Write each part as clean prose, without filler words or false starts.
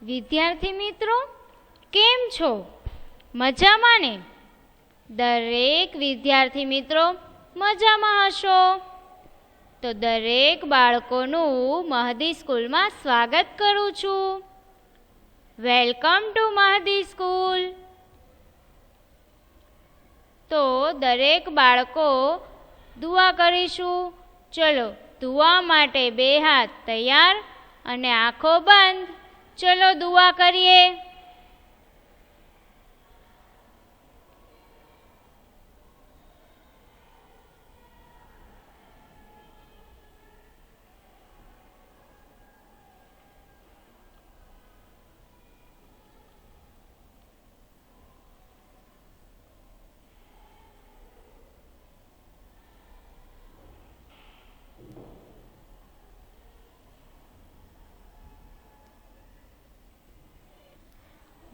વિદ્યાર્થી મિત્રો કેમ છો? મજામાં ને? દરેક વિદ્યાર્થી મિત્રો મજામાં હશો. તો દરેક બાળકોનું મહદી સ્કૂલમાં સ્વાગત કરું છું. Welcome to Mahdi school. તો દરેક બાળકો દુઆ કરીશું. ચલો દુઆ માટે બે હાથ તૈયાર અને આંખો બંધ. ચલો દુઆ કરીએ.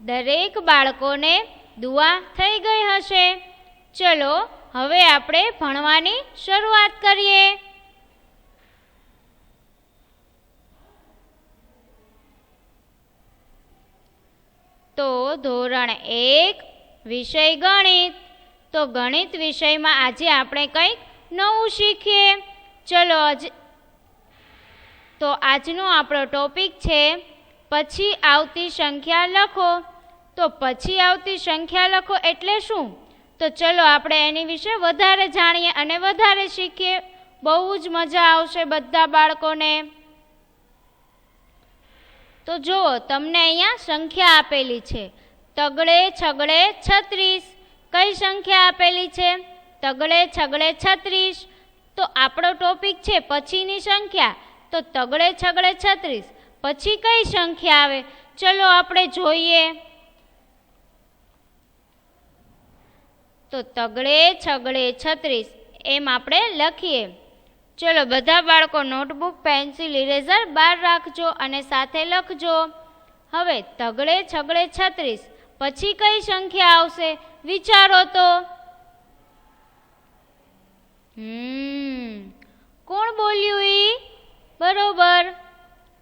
દરેક બાળકોને દુઆ થઈ ગઈ હશે. ચલો હવે આપણે ભણવાની શરૂઆત કરીએ. તો ધોરણ 1 વિષય ગણિત. તો ગણિત વિષયમાં આજે આપણે કંઈક નવું શીખીએ. ચલો તો આજનો આપણો ટોપિક છે પછી આવતી સંખ્યા લખો. તો પછી આવતી સંખ્યા લખો એટલે શું? તો ચલો આપણે એની વિશે વધારે જાણીએ અને વધારે શીખીએ. બહુ જ મજા આવશે બધા બાળકોને. તો જુઓ, તમને અહીંયા સંખ્યા આપેલી છે. તગડે છગડે 36. કઈ સંખ્યા આપેલી છે? તગડે છગડે 36. તો આપણો ટોપિક છે પછીની સંખ્યા. તો તગડે છગડે 36 પછી કઈ સંખ્યા આવે? ચલો આપણે જોઈએ. તો તગડે છગડે 36 એમ આપણે લખીએ. ચલો બધા બાળકો નોટબુક, પેન્સિલ, ઇરેઝર બહાર રાખજો અને સાથે લખજો. હવે તગડે છગડે 36 પછી કઈ સંખ્યા આવશે? વિચારો તો. કોણ બોલ્યું ઈ? બરોબર,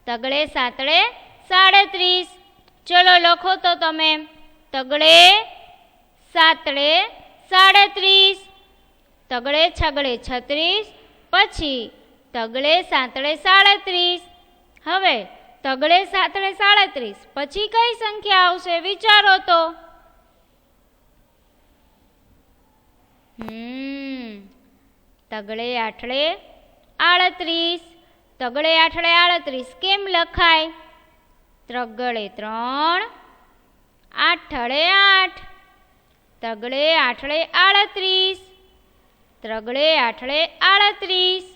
તગડે સાતડે 37. ચલો લખો તો તમે. તગડે સાતડે 37. તગડે છગડે 36 પછી તગડે સાતડે 37. હવે તગડે સાતડે 37 પછી કઈ સંખ્યા આવશે? વિચારો તો. તગડે આઠડે 38. તગડે આઠડે 38 કેમ લખાય? ત્રગડે 3, આઠડે 8. તગડે આઠડે 38. ત્રગડે આઠડે 38.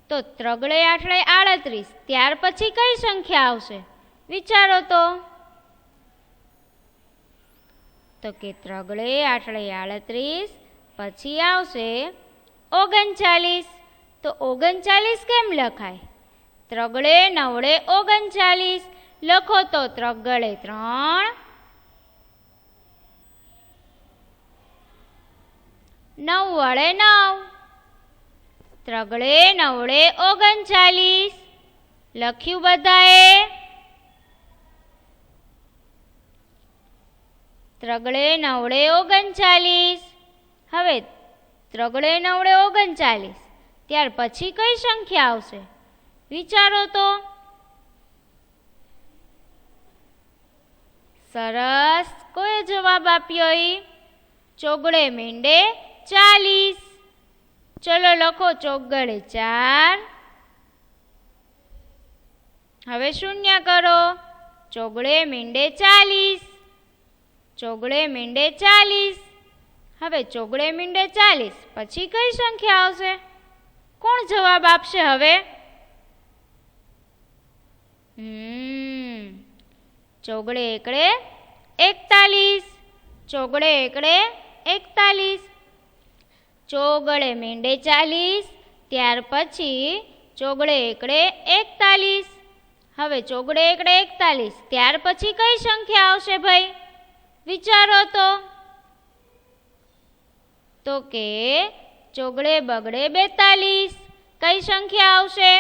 તો ત્રગડે આઠડે 38 ત્યાર પછી કઈ સંખ્યા આવશે? વિચારો તો. તો કે ત્રગડે આઠડે 38 પછી આવશે 39. તો 39 કેમ લખાય? ત્રગડે નવડે 39. લખો તો. ત્રગડે 3, 9 વડે 9. ત્રગડે નવડે 39. લખ્યું બધાએ? ત્રગડે નવડે 39. હવે ત્રગડે નવડે 39 ત્યાર પછી કઈ સંખ્યા આવશે? વિચારો તો. સરસ, કોઈ જવાબ આપ્યો ઈ? ચોગડે મીંડે 40. ચલો લખો. ચોગડે 4. હવે શૂન્ય કરો. ચોગડે મીંડે 40. ચોગડે મીંડે 40. હવે ચોગડે મીંડે 40 પછી કઈ સંખ્યા આવશે? કોણ જવાબ આપશે હવે? ચોગડે એકડે 41. ચોગડે એકડે 41. ચોગડે મીંડે 40 ત્યાર પછી ચોગડે એકડે 41. હવે ચોગડે એકડે 41 ત્યાર પછી કઈ સંખ્યા આવશે ભાઈ? વિચારો તો. તો કે ચોગડે બગડે 42. કઈ સંખ્યા આવશે?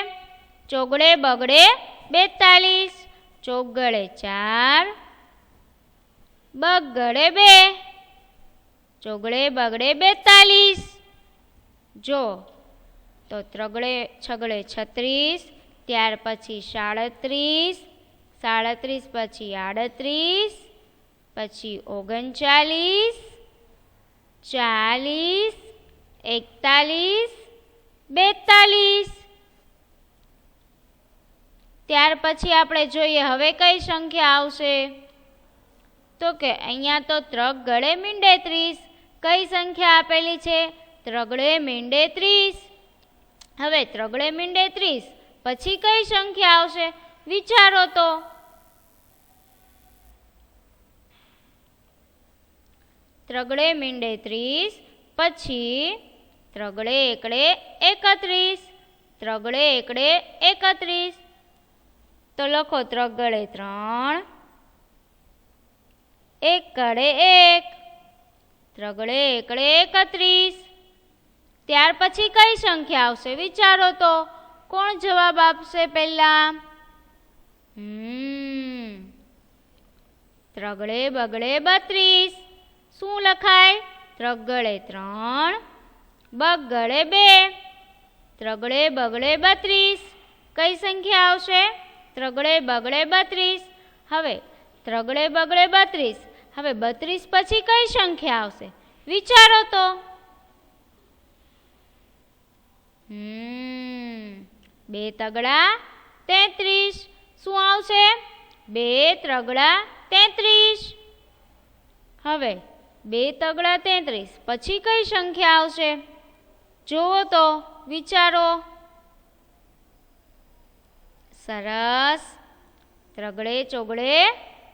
ચોગડે બગડે 42. ચોગડે 4, બગડે 2, ચોગડે બગડે 42. જો તો ત્રગડે છગડે 36, ત્યાર પછી 37, 37 પછી 38, પછી 39, 40, 41, 42. ત્યાર પછી આપણે જોઈએ હવે કઈ સંખ્યા આવશે તો કે અહીંયા તો ત્રગડે મીંડે 30. કઈ સંખ્યા આપેલી છે? ત્રગડે મીંડે 30. હવે ત્રગડે મીંડે 30 પછી કઈ સંખ્યા આવશે વિચારો તો. ત્રગડે મીંડે 30 પછી ત્રગડે એકડે 31, ત્રગડે એકડે 31. તો લખો ત્રગડે 3, એકડે 1, ત્રગડે એકડે 31. ત્યાર પછી કઈ સંખ્યા આવશે વિચારો તો. કોણ જવાબ આપશે પહેલા? ત્રગડે બગડે 32. શું લખાય? ત્રગડે 3, બગડે 2, ત્રગડે બગડે 32. કઈ સંખ્યા આવશે? ત્રગડે બગડે 32. હવે ત્રગડે બગડે 32. હવે 32 પછી કઈ સંખ્યા આવશે વિચારો તો. 2 તગડા 33. શું આવશે? 2 ત્રગડા 33. હવે 2 તગડા 33 પછી કઈ સંખ્યા આવશે જુઓ તો વિચારો. સરસ. ત્રગડે ચોગડે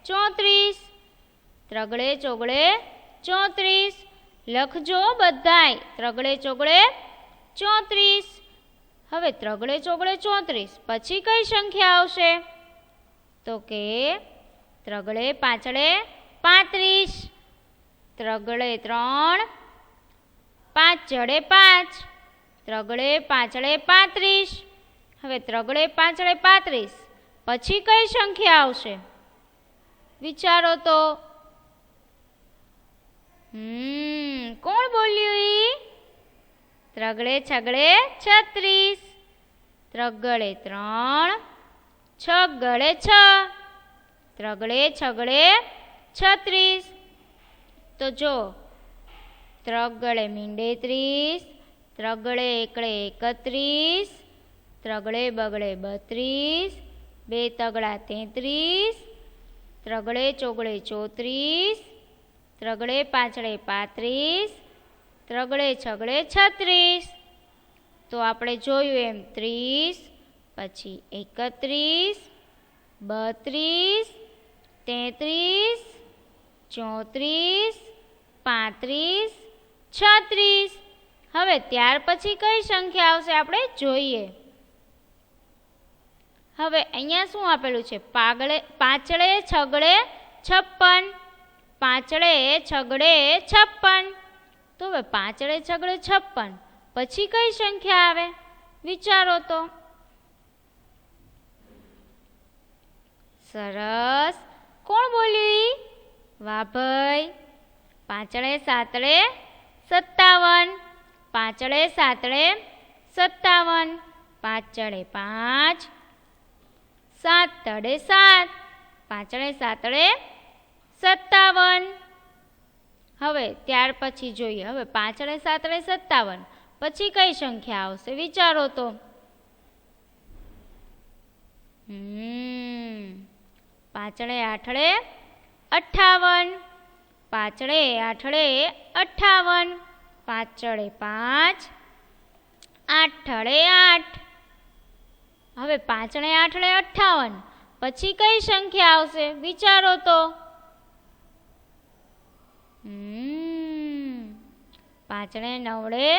34, ત્રગડે ચોગડે 34. લખજો બધાય ત્રગડે ચોગડે 34. હવે ત્રગડે ચોગડે 34 પછી કઈ સંખ્યા આવશે તો કે ત્રગડે પાંચડે 35, ત્રગડે 3, પાંચડે 5, ત્રગડે પાંચડે 35. હવે ત્રગડે પાંચડે 35 પછી કઈ સંખ્યા આવશે વિચારો તો. કોણ બોલ્યું ઈ? ત્રગડે છગડે 36, ત્રગડે 3, છગડે 6, ત્રગડે છગડે 36. તો જો ત્રગડે મીંડે 30, ત્રગડે એકડે 31, ત્રગડે બગડે 32, 2 તગડા 33, ત્રગડે ચોગડે 34, ત્રગડે પાંચડે 35, ત્રગડે છગડે 36. તો આપણે જોયું એમ 30 પછી 31, 32, 33, 34, 35, 36. હવે ત્યાર પછી કઈ સંખ્યા આવશે આપણે જોઈએ. હવે અહીંયા શું આપેલું છે? પાંચડે છગડે 56, પાંચડે છગડે 56. તો હવે પાંચડે છગડે 56 પછી કઈ સંખ્યા આવે વિચારો તો. સરસ. કોણ બોલ્યું? વાહ ભાઈ. પાંચડે સાતડે 57, પાંચડે સાતડે 57, પાંચડે 5, સાતડે 7, પાંચડે સાતડે 57. હવે ત્યાર પછી જોઈએ. હવે પાંચડે સાતડે 57 પછી કઈ સંખ્યા આવશે વિચારો તો. પાંચડે આઠડે 58, પાંચડે આઠડે 58, પાંચડે 5, આઠડે 8. હવે પાંચડે આઠડે 58 પછી કઈ સંખ્યા આવશે વિચારો તો. પાંચડે નવડે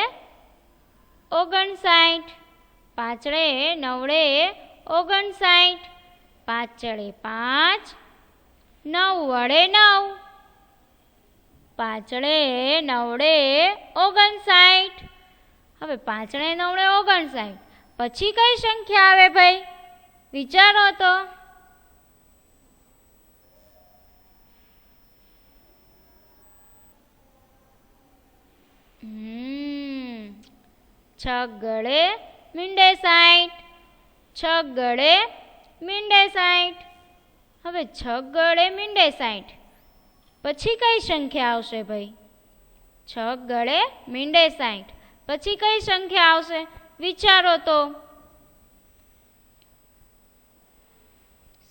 59, પાંચડે નવડે 59, પાંચડે 5, નવ વડે 9, પાંચડે નવડે 59. હવે પાંચડે નવડે 59 પછી કઈ સંખ્યા આવે ભાઈ વિચારો તો. છ ગળે મીંડે 60, છ ગળે મીંડે 60. હવે છ ગળે મીંડે 60 પછી કઈ સંખ્યા આવશે ભાઈ? છ ગળે મીંડે 60 પછી કઈ સંખ્યા આવશે? વિચારો તો.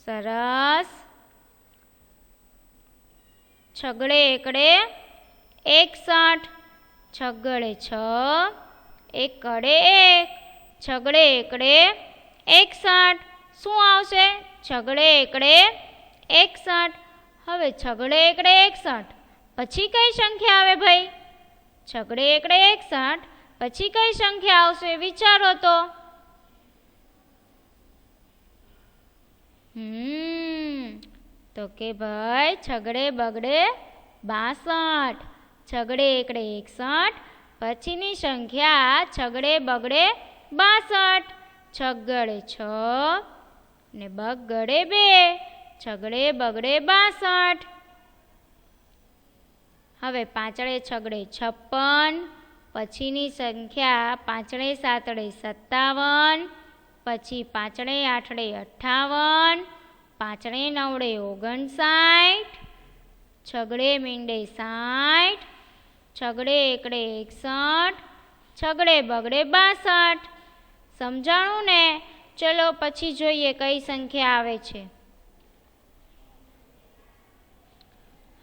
સરસ. છગડે એકડે 61, છગડે 6, એકડે 1, છગડે એકડે 61. શું આવશે? છગડે એકડે 61. હવે છગડે એકડે 61 પછી કઈ સંખ્યા આવે ભાઈ? છગડે એકડે 61 પછી કઈ સંખ્યા આવશે? વિચારો તો. તો કે ભાઈ છગડે બગડે 62, છગડે એકડે 61 પછીની સંખ્યા છગડે બગડે 62. છગડે 6 ને બગડે 2, છગડે બગડે 62. હવે પાંચડે છગડે 56, પછીની સંખ્યા પાંચડે સાતડે 57, પછી પાંચડે આઠડે 58, પાંચડે નવડે 59, છગડે મીંડે 60, છગડે એકડે 61, છગડે બગડે 62. સમજાણું ને? ચલો પછી જોઈએ કઈ સંખ્યા આવે છે.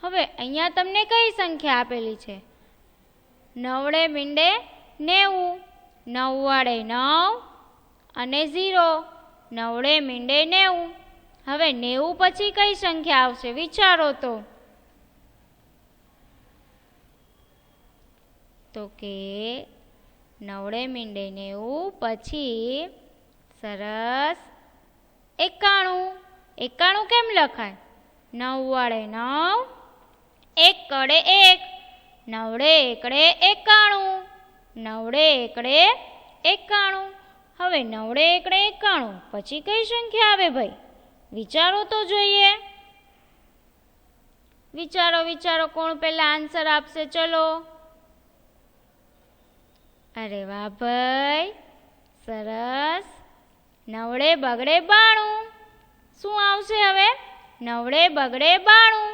હવે અહીંયા તમને કઈ સંખ્યા આપેલી છે? નવડે મીંડે 90, 9 વાડે 9 અને 0, નવડે મીંડે 90. હવે 90 પછી કઈ સંખ્યા આવશે? વિચારો તો. તો કે નવડે મીંડે 90 પછી સરસ 91. 91 કેમ લખાય? 9 વાડે 9, એકડે 1, નવડે એકડે 91, નવડે એકડે 91. હવે નવડે એકડે 91 પછી કઈ સંખ્યા આવે ભાઈ? વિચારો તો જોઈએ. વિચારો વિચારો, કોણ પહેલા આન્સર આપશે? ચલો. અરે વાહ ભાઈ, સરસ. નવડે બગડે 92. શું આવશે હવે? નવડે બગડે 92.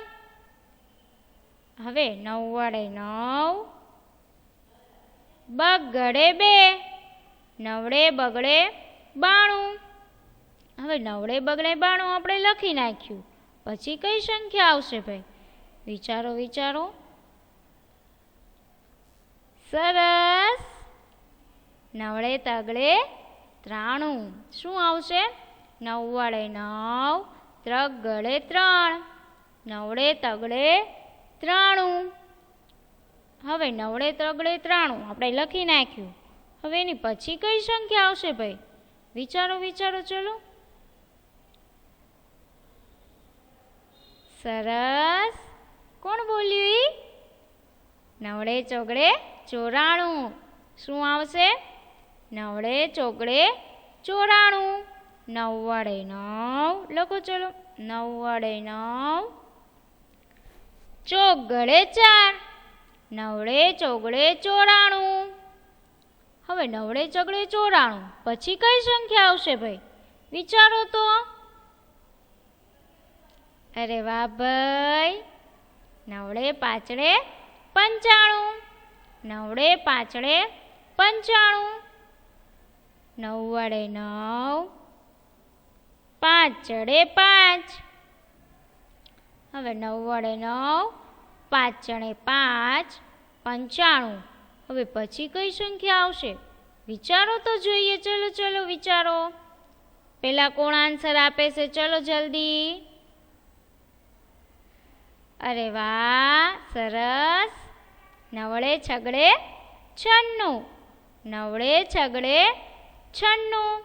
હવે 9 વાડે 9, બગડે 2, નવડે બગડે 92. હવે નવડે બગડે 92 આપણે લખી નાખ્યું. પછી કઈ સંખ્યા આવશે ભાઈ? વિચારો વિચારો. સરસ. નવડે તગડે 93. શું આવશે? 9 વાડે 9, ત્રગડે 3, નવડે તગડે 93. હવે નવડે તગડે 93 આપણે લખી નાખ્યું. હવે એની પછી કઈ સંખ્યા આવશે ભાઈ? વિચારો વિચારો. ચલો. સરસ. કોણ બોલ્યું? નવડે ચોગડે 94. શું આવશે? નવડે ચોગડે 94. 9 વાડે 9 લખો. ચલો. 9 વાડે 9, ચોગડે 4, નવડે ચોગડે 94. હવે નવડે ચોગડે 94 પછી કઈ સંખ્યા આવશે ભાઈ? વિચારો તો. અરે વાહ ભાઈ, નવડે પાંચડે 95, નવડે પાંચડે 95. 9 વાડે 9, પાંચડે 5. હવે 9 વાડે 9, પાંચડે 5, 95. હવે પછી કઈ સંખ્યા આવશે? વિચારો તો જોઈએ. ચલો ચલો વિચારો. પહેલા કોણ આન્સર આપે છે? ચલો જલ્દી. અરે વાહ, સરસ. નવડે છગડે 96, નવડે છગડે 96.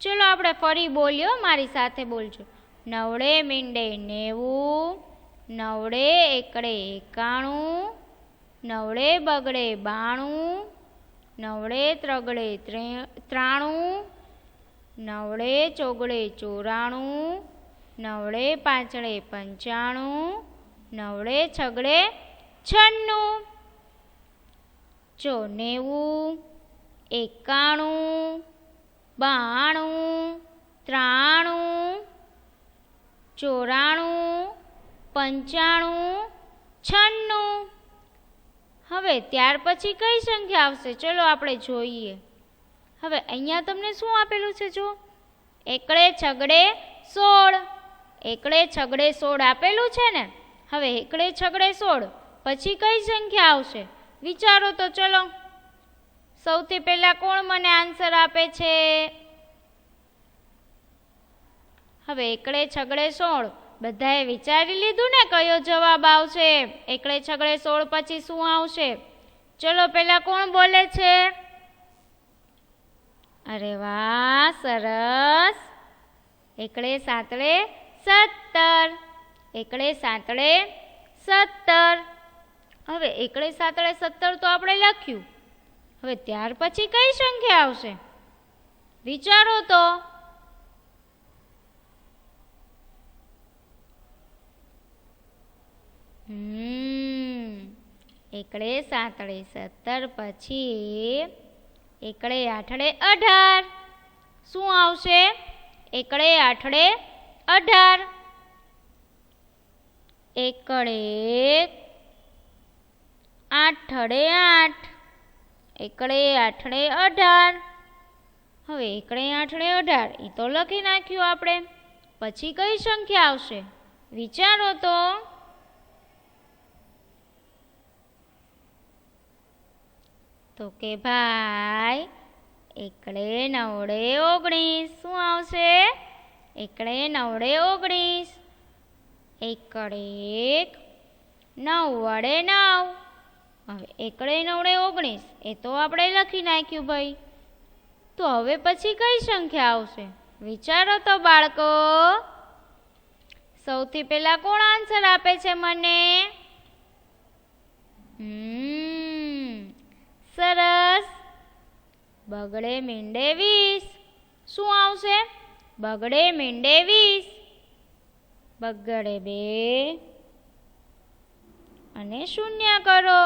ચલો આપણે ફરી બોલ્યો, મારી સાથે બોલજો. નવડે મીંડે 90, નવડે એકડે 91, નવડે બગડે 92, નવડે ત્રગડે 93, નવડે ચોગડે 94, નવડે પાંચડે 95, નવડે છગડે 96. જો 90, 91, 92, 93, 94, 95, 96. હવે ત્યાર પછી કઈ સંખ્યા આવશે? ચલો આપણે જોઈએ. હવે અહીંયા તમને શું આપેલું છે? જો એકડે છગડે 16, એકડે છગડે 16 આપેલું છે ને. હવે એકડે છગડે 16 પછી કઈ સંખ્યા આવશે? વિચારો તો. ચલો સૌથી પહેલા કોણ મને આન્સર આપે છે? હવે એકડે છગડે 16 બધાએ વિચારી લીધું ને કયો જવાબ આવશે? એકડે છગડે 16 પછી શું આવશે? ચલો પહેલા કોણ બોલે છે? અરે વાહ, સરસ. એકડે સાતડે 17, એકડે સાતડે 17. હવે એકડે સાતડે 17 તો આપણે લખ્યું. હવે ત્યાર પછી કઈ સંખ્યા આવશે? વિચારો તો. એકડે સાતડે 17 પછી એકડે આઠડે 18. શું આવશે? એકડે આઠડે 18. એકડે આઠડે 8, એકડે આઠડે 18. હવે એકડે આઠડે 18 એ તો લખી નાખ્યું આપણે. પછી કઈ સંખ્યા આવશે? વિચારો તો. તો કે ભાઈ એકડે નવડે 19. શું આવશે? એકડે નવડે 19. એકડે 9 વડે 9. હવે એકડે નવડે 19 એ તો આપણે લખી નાખ્યું ભાઈ. તો હવે પછી કઈ સંખ્યા આવશે? વિચારો તો બાળકો. સૌથી પહેલા કોણ આન્સર આપે છે મને? સરસ. બગડે મીંડે 20. શું આવશે? બગડે મીંડે 20. બગડે 2 અને શૂન્ય કરો.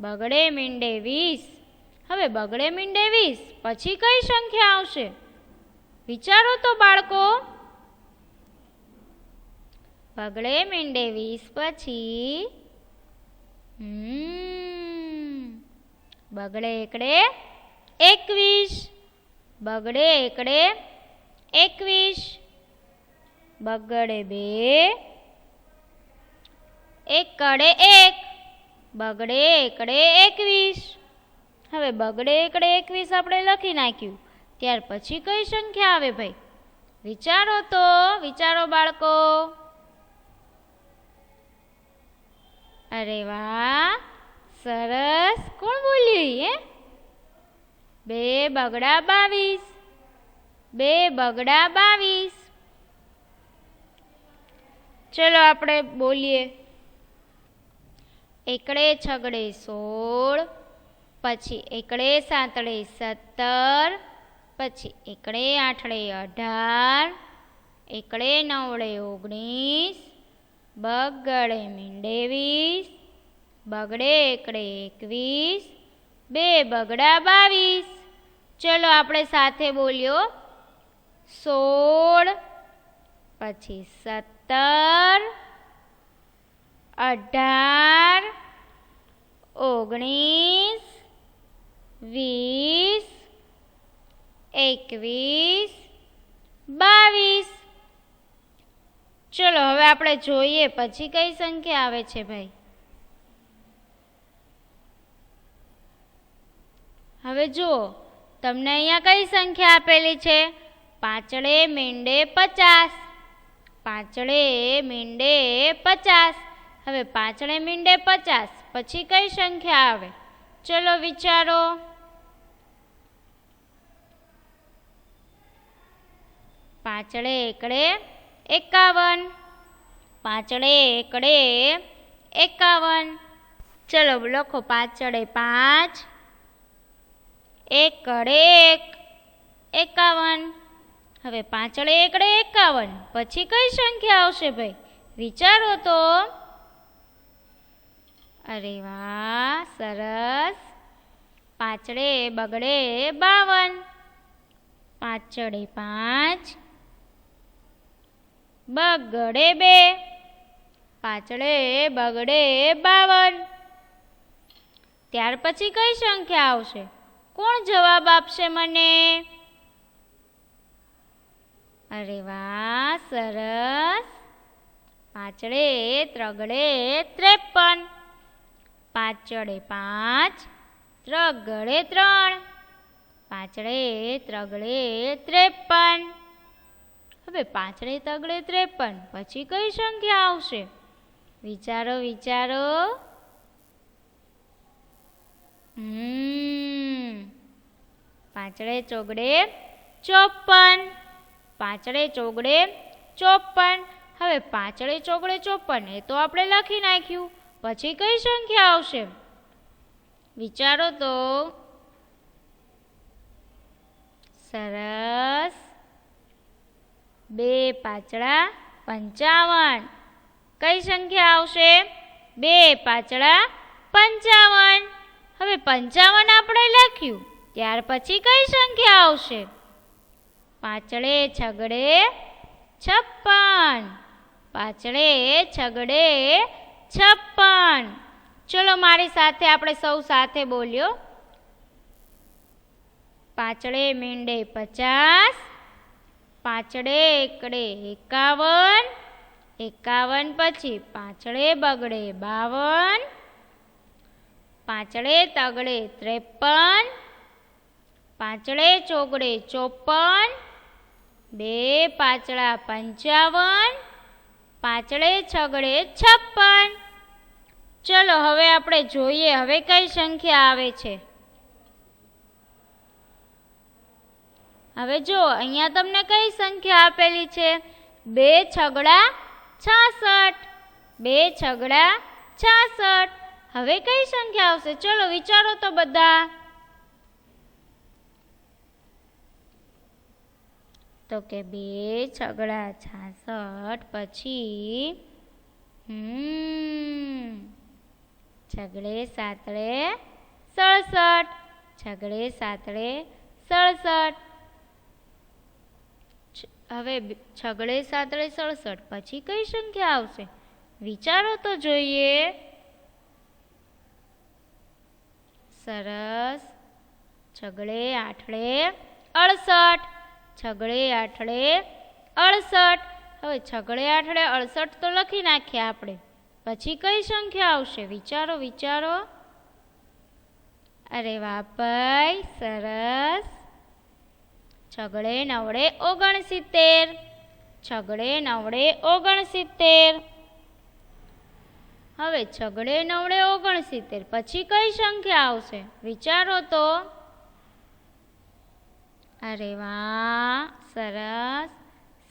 બગડે મીંડે 20. હવે બગડે મીંડે 20 પછી કઈ સંખ્યા આવશે? વિચારો તો બાળકો. બગડે મીંડે 20 પછી બગડે એકડે 21. બગડે એકડે 21. બગડે 2 એકડે 1. બગડે એકડે 21. હવે બગડે એકડે 21 આપણે લખી નાખ્યું. ત્યાર પછી કઈ સંખ્યા આવે ભાઈ? વિચારો તો. વિચારો બાળકો. અરે વાહ, સરસ. કોણ બોલ્યું? 2 બગડા 22. 2 બગડા 22. ચલો આપણે બોલીએ. એકડે છગડે 16, પછી એકડે સાતડે 17, પછી એકડે આઠડે 18, એકડે નવડે 19, બગડે મીંડે 20, બગડે એકડે 21, 2 બગડા 22. ચલો આપણે સાથે બોલ્યો. 16 પછી 17, 18, 19, 20, 21, 22. ચલો હવે આપણે જોઈએ પછી કઈ સંખ્યા આવે છે ભાઈ. હવે જુઓ, તમને અહીંયા કઈ સંખ્યા આપેલી છે? પાંચડે મીંડે 50. પાંચડે મીંડે 50. હવે પાંચડે મીંડે 50 પછી કઈ સંખ્યા આવે? ચલો વિચારો. પાંચડે એકડે 51. પાંચડે એકડે 51. ચલો લખો. પાંચડે 5, એકડે 1, 51. હવે પાંચડે એકડે 51 પછી કઈ સંખ્યા આવશે ભાઈ? વિચારો તો. અરે વાહ, સરસ. પાછળે બગડે 52, પાછળે 5, બગડે 2, પાછળે બગડે 52. ત્યાર પછી કઈ સંખ્યા આવશે? કોણ જવાબ આપશે મને? અરે વાહ, સરસ. પાછળે ત્રગડે 53, પાછળે 5, ત્રગડે 3, પાછળે ત્રગડે 53. હવે પાછળે ત્રગડે 53 પછી કઈ સંખ્યા આવશે? વિચારો વિચારો. પાછળે ચોગડે 54, પાછળે ચોગડે 54. હવે પાછળે ચોગડે 54 એ તો આપણે લખી નાખ્યું. પછી કઈ સંખ્યા આવશે? વિચારો તો. સરસ. 2 પાછળા 55. કઈ સંખ્યા આવશે? 2 પાછળા 55. હવે 55 આપણે લખ્યું. ત્યાર પછી કઈ સંખ્યા આવશે? પાછળે છગડે 56, પાછળે છગડે 56. ચલો મારી સાથે આપણે સૌ સાથે બોલ્યો. પાછળે મીંડે 50, પાછળે એકડે 51, 51 પછી પાછળે બગડે 52, પાછળે તગડે 53, પાછળે ચોગડે 54, 2 પાછળા 55, પાછળે છગડે 56. ચલો હવે આપણે જોઈએ હવે કઈ સંખ્યા આવે છે. હવે જો અહીંયા તમને કઈ સંખ્યા આપેલી છે? 2 છગડા 66, 2 છગડા 66. હવે કઈ સંખ્યા આવશે? ચલો વિચારો તો બધા. તો કે 2 છગડા 66 પછી છગડે સાતડે 67, છગડે સાતડે 67. હવે છગડે સાતડે 67 પછી કઈ સંખ્યા આવશે? વિચારો તો જોઈએ. સરસ. છગડે આઠડે 68, છગડે આઠડે 68. હવે છગડે આઠડે 68 તો લખી નાખ્યા આપણે. પછી કઈ સંખ્યા આવશે? વિચારો વિચારો. અરે વાહ ભાઈ, સરસ. છગડે નવડે 69, છગડે નવડે 69. હવે છગડે નવડે 69 પછી કઈ સંખ્યા આવશે? વિચારો તો. અરે વાહ, સરસ.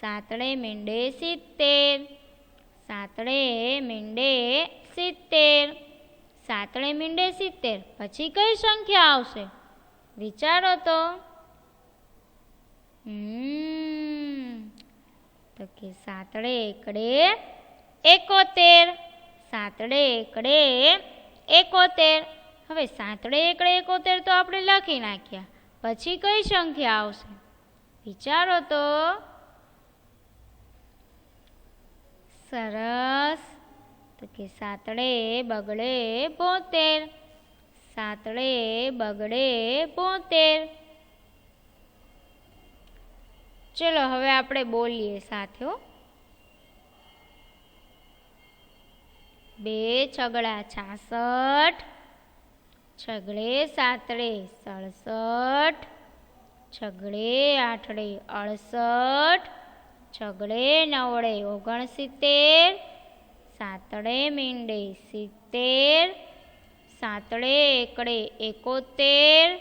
સાતડે મીંડે 70, સાતડે મીંડે 70, સાતડે મીંડે 70 પછી કઈ સંખ્યા આવશે? વિચારો તો. તો કે સાતડે એકડે 71, સાતડે એકડે 71. હવે સાતડે એકડે 71 તો આપણે લખી નાખ્યા. પછી કઈ સંખ્યા આવશે? વિચારો તો. સરસ. તો કે સાતડે બગડે 72, સાતડે બગડે 72. ચલો હવે આપણે બોલીએ સાથે. 2 છગડા 66, છગડે સાતડે 67, છગડે આઠડે 68, છગડે નવડે 69, સાતડે મીંડે 70, સાતડે એકડે 71,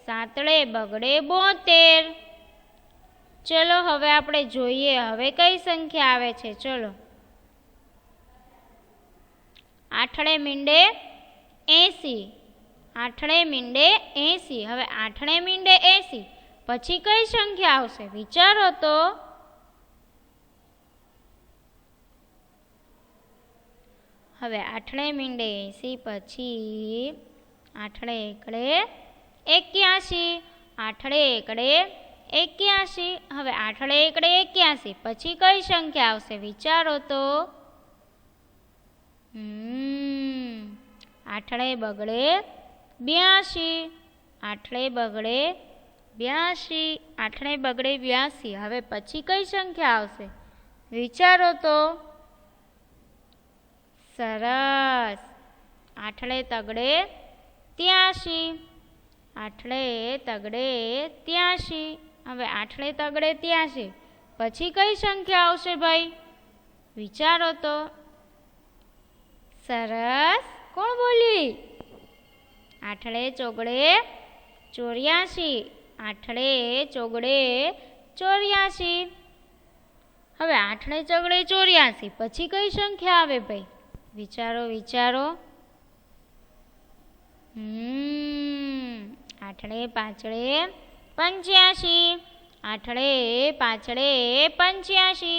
સાતડે બગડે 72. ચલો હવે આપણે જોઈએ હવે કઈ સંખ્યા આવે છે. ચલો. આઠડે મીંડે 80, આઠડે મીંડે 80. હવે આઠડે મીંડે 80 પછી કઈ સંખ્યા આવશે? વિચારો તો. હવે આઠડે મીંડે 80 પછી આઠડે એકડે 81, આઠડે એકડે 81. હવે આઠડે એકડે 81 પછી કઈ સંખ્યા આવશે વિચારો તો. આઠડે બગડે 82, આઠડે બગડે 82, આઠડે બગડે 82. હવે પછી કઈ સંખ્યા આવશે વિચારો તો. સરસ. આઠડે તગડે 83, આઠડે તગડે 83. હવે આઠડે તગડે 83 પછી કઈ સંખ્યા આવશે ભાઈ વિચારો તો. સરસ. કોણ બોલી? આઠડે ચોગડે 84, આઠડે ચોગડે 84. હવે આઠડે ચોગડે 84 પછી કઈ સંખ્યા આવે ભાઈ વિચારો વિચારો. આઠડે પાંચડે 85, આઠડે પાંચડે 85,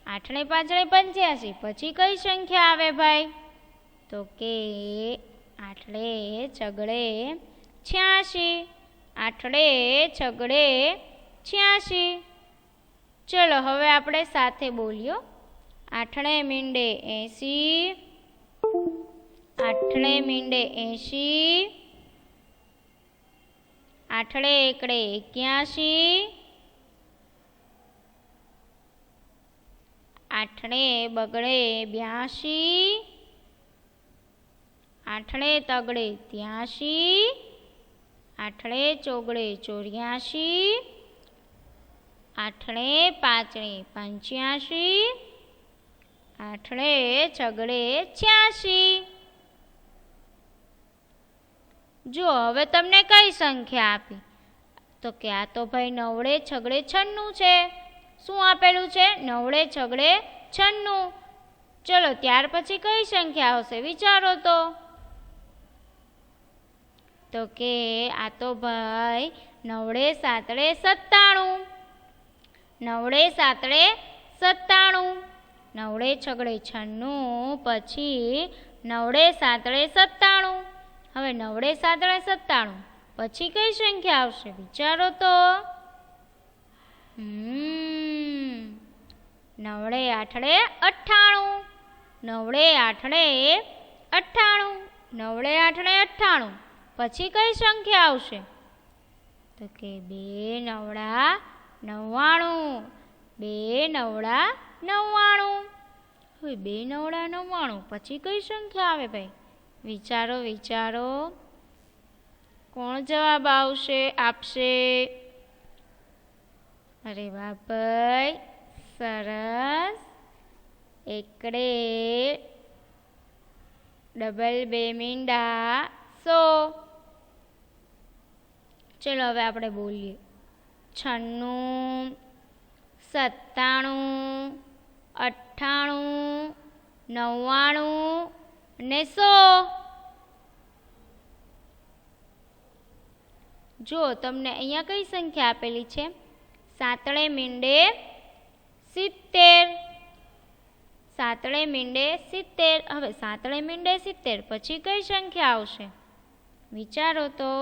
આઠડે પાંચડે 85 પછી કઈ સંખ્યા આવે ભાઈ તો કે આઠડે છગડે 86, આઠડે છગડે 86. ચલો હવે આપણે સાથે બોલ્યો. આઠડે મીંડે 80, આઠડે મીંડે 80, આઠડે એકડે 81, આઠડે બગડે 82, આઠડે તગડે 83, આઠડે ચોગડે 84, આઠડે પાંચડે 85, આઠડે છગડે 86. જો હવે તમને કઈ સંખ્યા આપી તો કે આ તો ભાઈ નવડે છગડે 96 છે. શું આપેલું છે? નવડે છગડે 96. ચલો ત્યાર પછી કઈ સંખ્યા આવશે વિચારો તો કે આ તો ભાઈ નવડે સાતડે 97, નવડે સાતડે 97, નવડે છગડે 96 પછી નવડે સાતડે 97. હવે નવડે સાતડે 97 પછી કઈ સંખ્યા આવશે વિચારો તો. નવડે આઠડે 98, નવડે આઠડે 98, નવડે આઠડે 98 પછી કઈ સંખ્યા આવશે તો કે બે નવડા 99, બે નવડા 99. હવે બે નવડા 99 પછી કઈ સંખ્યા આવે ભાઈ વિચારો વિચારો. કોણ જવાબ આપશે? અરે વાહ ભાઈ સરસ. એકડે ડબલ બે મીંડા 100. ચલો હવે આપણે બોલીએ. 96, 97, 98, 99 ને 100. જો તમને અહીંયા કઈ સંખ્યા આપેલી છે સાતડે મીંડે 70, સાતડે મીંડે 70. હવે સાતડે મીંડે 70 પછી કઈ સંખ્યા આવશે વિચારો તો.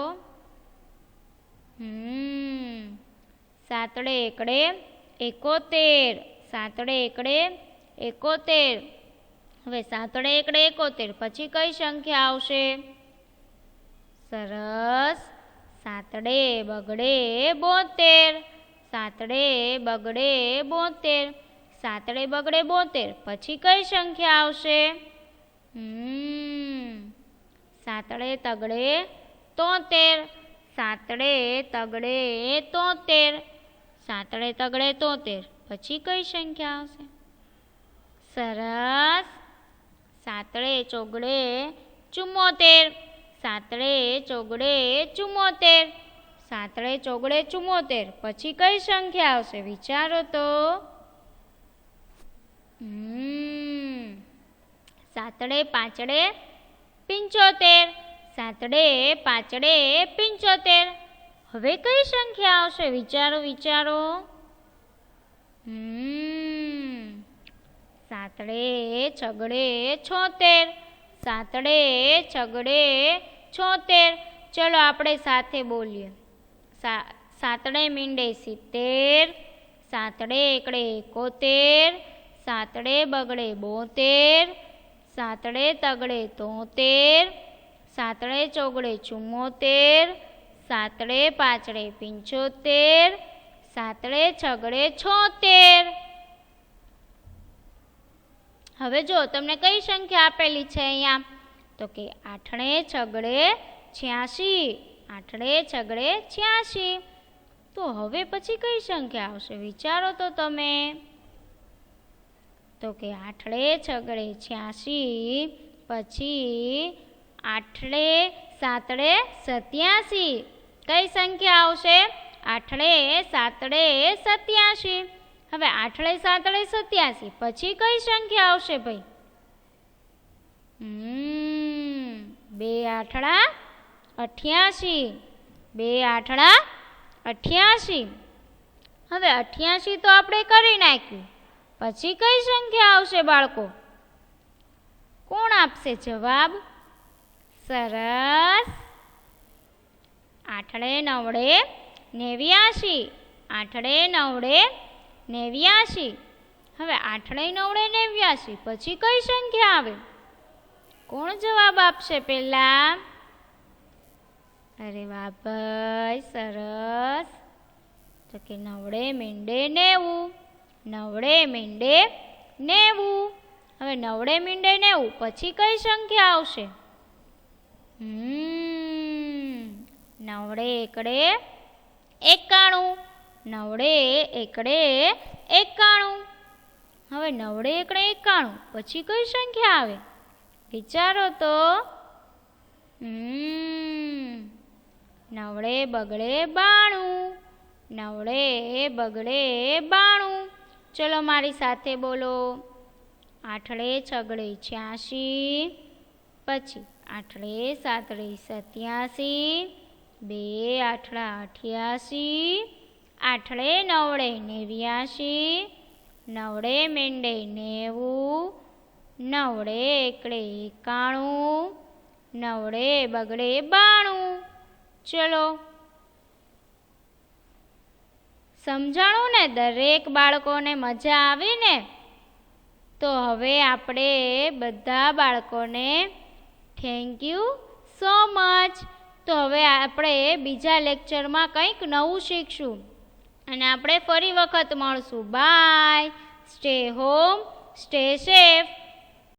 સાતડે એકડે 71, સાતડે એકડે 71. હવે સાતડે એકડે 71 પછી કઈ સંખ્યા આવશે? સરસ. સાતડે બગડે 72, સાતડે બગડે 72, સાતડે બગડે 72 પછી કઈ સંખ્યા આવશે? સાતડે તગડે 73, સાતડે તગડે 73, સાતડે તગડે 73 પછી કઈ સંખ્યા આવશે? સરસ. સાતડે ચોગડે 74, સાતડે ચોગડે 74, સાતડે ચોગડે 74 પછી કઈ સંખ્યા આવશે વિચારો તો. સાતડે પાંચડે 75, સાતડે પાંચડે 75 હવે કઈ સંખ્યા આવશે વિચારો વિચારો. સાતડે છગડે 76, સાતડે છગડે 76 ચલો આપણે સાથે બોલીએ. સાતડે મીંડે 70, સાતડે એકડે 71, સાતડે બગડે 72, સાતડે તગડે 73, સાતડે ચોગડે 74, સાતડે પાછડે 75, સાતડે છગડે 76. હવે જો તમને કઈ સંખ્યા આપેલી છે અહીંયા? તો કે આઠડે છગડે 86, આઠડે છગડે 86. તો હવે પછી કઈ સંખ્યા આવશે વિચારો તો તમે. તો કે આઠડે છગડે 86, પછી આઠડે સાતડે 87. કઈ સંખ્યા આવશે? આઠડે સાતડે 87. હવે આઠડે સાતડે 87 પછી કઈ સંખ્યા આવશે ભાઈ? 2 આઠડા 88, 2 આઠડા 88. હવે 88 તો આપણે કરી નાખ્યું, પછી કઈ સંખ્યા આવશે બાળકો? કોણ આપશે જવાબ? સરસ. આઠડે નવડે 89, આઠડે નવડે 89. હવે આઠડે નવડે 89 પછી કઈ સંખ્યા આવે? કોણ જવાબ આપશે પહેલા? અરે વાહ ભાઈ, સરસ. તો કે નવડે મીંડે 90, નવડે મીંડે 90. હવે નવડે મીંડે 90 પછી કઈ સંખ્યા આવશે? નવડે એકડે 91, નવડે એકડે 91. હવે નવડે એકડે 91 પછી કઈ સંખ્યા આવે વિચારો તો. નવડે બગડે 92, નવડે બગડે 92. ચલો મારી સાથે બોલો. આઠડે છગડે 86, પછી આઠડે સાતડે 87, 2 આઠડા 88, આઠડે નવડે 89, નવડે મીંડે 90, નવડે એકડે 91, નવડે બગડે 92. ચલો સમજાણું ને? દરેક બાળકોને મજા આવી ને? તો હવે આપણે બધા બાળકોને થેન્ક યુ સો મચ. તો હવે આપણે બીજા લેક્ચરમાં કંઈક નવું શીખશું અને આપણે ફરી વખત મળશું. Bye. Stay home, stay safe.